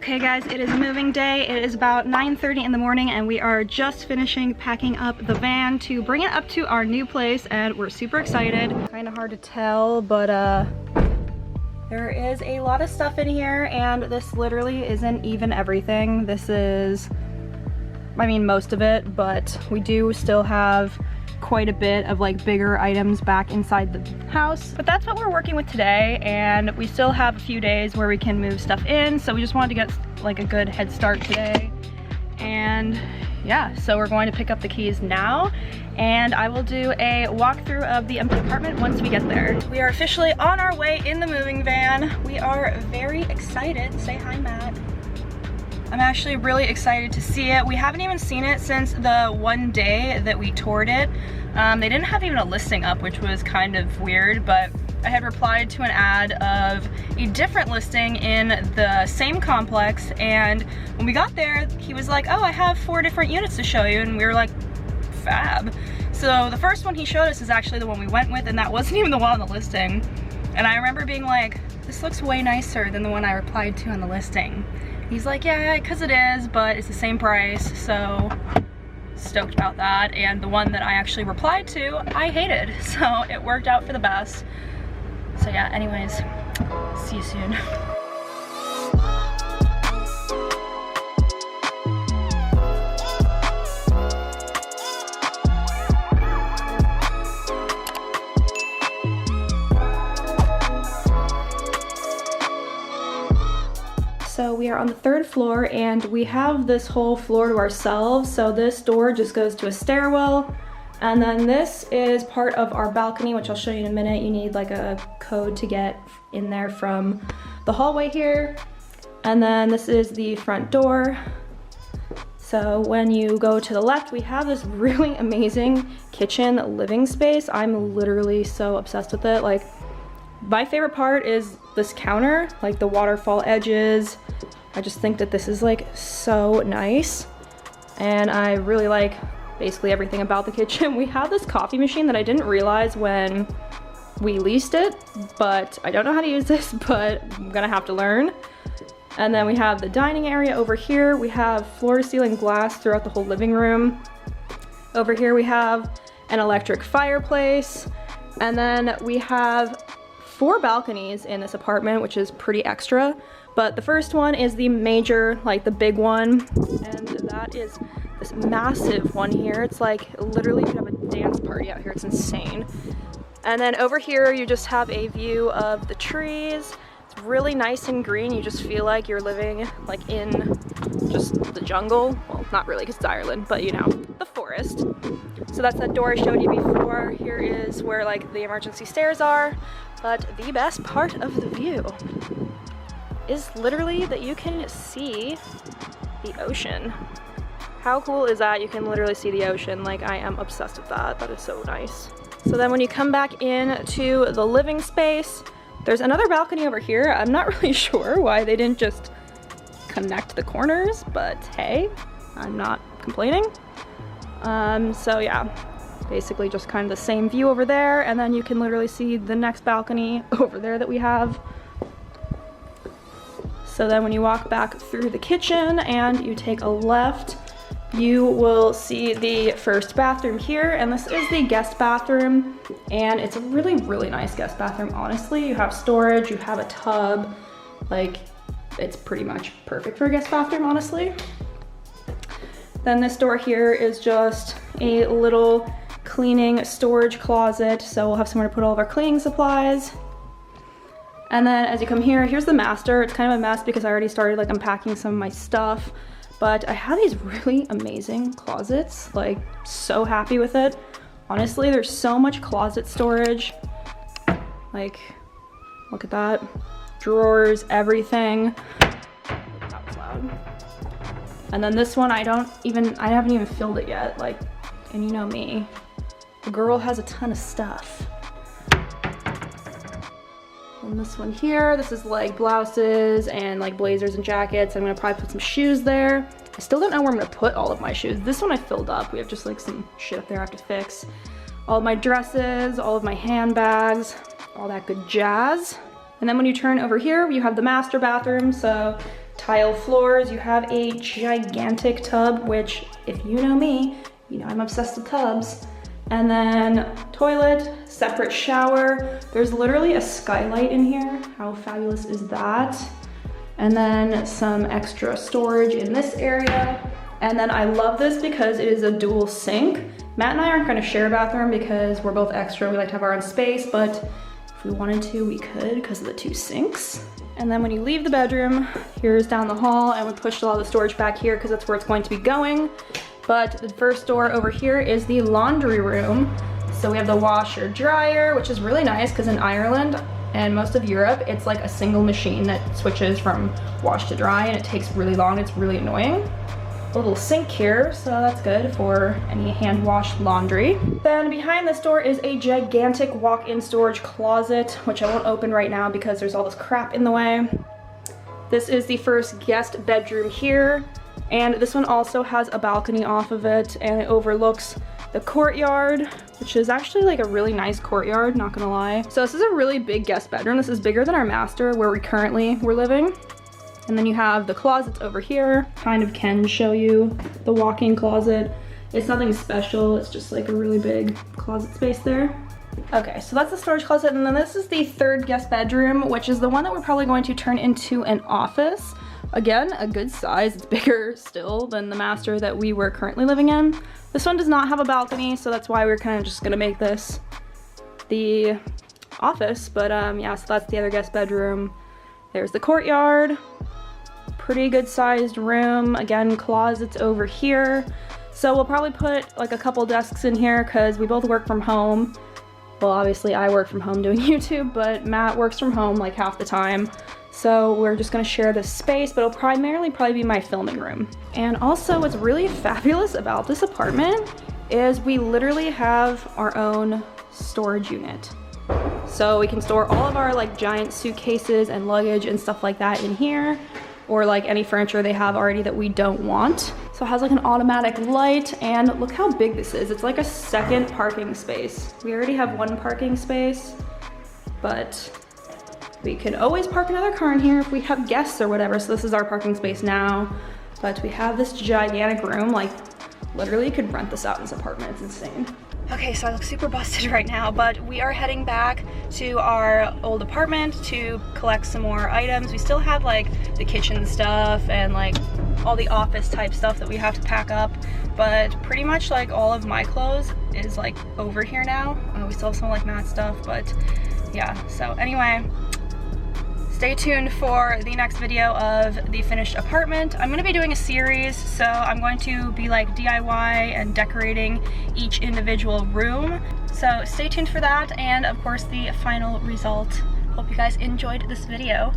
Okay guys, it is moving day. It is about 9:30 in the morning and we are just finishing packing up the van to bring it up to our new place and we're super excited. Kind of hard to tell, but there is a lot of stuff in here and this literally isn't even everything. This is, I mean, most of it, but we do still have quite a bit of like bigger items back inside the house. But that's what we're working with today, and we still have a few days where we can move stuff in, so we just wanted to get like a good head start today. And yeah, so we're going to pick up the keys now and I will do a walkthrough of the empty apartment once we get there. We are officially on our way in the moving van. We are very excited. Say hi, Matt. I'm actually really excited to see it. We haven't even seen it since the one day that we toured it. They didn't have even a listing up, which was kind of weird, but I had replied to an ad of a different listing in the same complex, and when we got there, he was like, oh, I have 4 different units to show you, and we were like, fab. So the first one he showed us is actually the one we went with, and that wasn't even the one on the listing. And I remember being like, this looks way nicer than the one I replied to on the listing. He's like, yeah, because it is, but it's the same price, so stoked about that. And the one that I actually replied to, I hated, so it worked out for the best. So yeah, anyways, see you soon. So we are on the 3rd floor and we have this whole floor to ourselves. So this door just goes to a stairwell. And then this is part of our balcony, which I'll show you in a minute. You need like a code to get in there from the hallway here. And then this is the front door. So when you go to the left, we have this really amazing kitchen living space. I'm literally so obsessed with it. Like, my favorite part is this counter, like the waterfall edges. I just think that this is like so nice. And I really like basically everything about the kitchen. We have this coffee machine that I didn't realize when we leased it, but I don't know how to use this, but I'm gonna have to learn. And then we have the dining area over here. We have floor to ceiling glass throughout the whole living room. Over here we have an electric fireplace. And then we have 4 balconies in this apartment, which is pretty extra. But the first one is the major, like the big one. And that is this massive one here. It's like literally you could have a dance party out here. It's insane. And then over here you just have a view of the trees. It's really nice and green. You just feel like you're living like in just the jungle. Well, not really because it's Ireland, but you know, the forest. So that's that door I showed you before. Here is where like the emergency stairs are. But the best part of the view is literally that you can see the ocean. How cool is that? You can literally see the ocean. Like, I am obsessed with that. That is so nice. So then when you come back in to the living space, there's another balcony over here. I'm not really sure why they didn't just connect the corners, but hey, I'm not complaining. So yeah, basically just kind of the same view over there, and then you can literally see the next balcony over there that we have. So then when you walk back through the kitchen and you take a left, you will see the first bathroom here, and this is the guest bathroom, and it's a really, really nice guest bathroom, honestly. You have storage, you have a tub, like, it's pretty much perfect for a guest bathroom, honestly. Then this door here is just a little cleaning storage closet, so we'll have somewhere to put all of our cleaning supplies. And then as you come here, here's the master. It's kind of a mess because I already started like unpacking some of my stuff, but I have these really amazing closets, like so happy with it. Honestly, there's so much closet storage. Like, look at that. Drawers, everything. That was loud. And then this one, I haven't even filled it yet. Like, and you know me, the girl has a ton of stuff. And this one here, this is like blouses and like blazers and jackets. I'm gonna probably put some shoes there. I still don't know where I'm gonna put all of my shoes. This one I filled up. We have just like some shit up there I have to fix. All of my dresses, all of my handbags, all that good jazz. And then when you turn over here, you have the master bathroom. So tile floors. You have a gigantic tub, which if you know me, you know I'm obsessed with tubs. And then toilet, separate shower. There's literally a skylight in here. How fabulous is that? And then some extra storage in this area. And then I love this because it is a dual sink. Matt and I aren't gonna share a bathroom because we're both extra. We like to have our own space, but if we wanted to, we could because of the 2 sinks. And then when you leave the bedroom, here's down the hall, and we pushed a lot of the storage back here because that's where it's going to be going. But the first door over here is the laundry room. So we have the washer dryer, which is really nice because in Ireland and most of Europe, it's like a single machine that switches from wash to dry, and it takes really long. It's really annoying. A little sink here, so that's good for any hand-washed laundry. Then behind this door is a gigantic walk-in storage closet, which I won't open right now because there's all this crap in the way. This is the first guest bedroom here, and this one also has a balcony off of it, and it overlooks the courtyard, which is actually like a really nice courtyard, not gonna lie. So this is a really big guest bedroom. This is bigger than our master where we currently were living. And then you have the closets over here. Kind of can show you the walk-in closet. It's nothing special, it's just like a really big closet space there. Okay, so that's the storage closet, and then this is the third guest bedroom, which is the one that we're probably going to turn into an office. Again, a good size. It's bigger still than the master that we were currently living in. This one does not have a balcony, so that's why we're kind of just gonna make this the office. But yeah, so that's the other guest bedroom. There's the courtyard. Pretty good sized room. Again, closets over here. So we'll probably put like a couple desks in here because we both work from home. Well, obviously I work from home doing YouTube, but Matt works from home like half the time. So we're just gonna share this space, but it'll primarily probably be my filming room. And also what's really fabulous about this apartment is we literally have our own storage unit. So we can store all of our like giant suitcases and luggage and stuff like that in here, or like any furniture they have already that we don't want. So it has like an automatic light, and look how big this is. It's like a second parking space. We already have 1 parking space, but we could always park another car in here if we have guests or whatever. So this is our parking space now, but we have this gigantic room. Like literally you could rent this out in this apartment. It's insane. Okay, so I look super busted right now, but we are heading back to our old apartment to collect some more items. We still have like the kitchen stuff and like all the office type stuff that we have to pack up, but pretty much like all of my clothes is like over here now. We still have some like Matt's stuff, but yeah. So anyway, stay tuned for the next video of the finished apartment. I'm gonna be doing a series, so I'm going to be like DIY and decorating each individual room. So stay tuned for that, and of course the final result. Hope you guys enjoyed this video.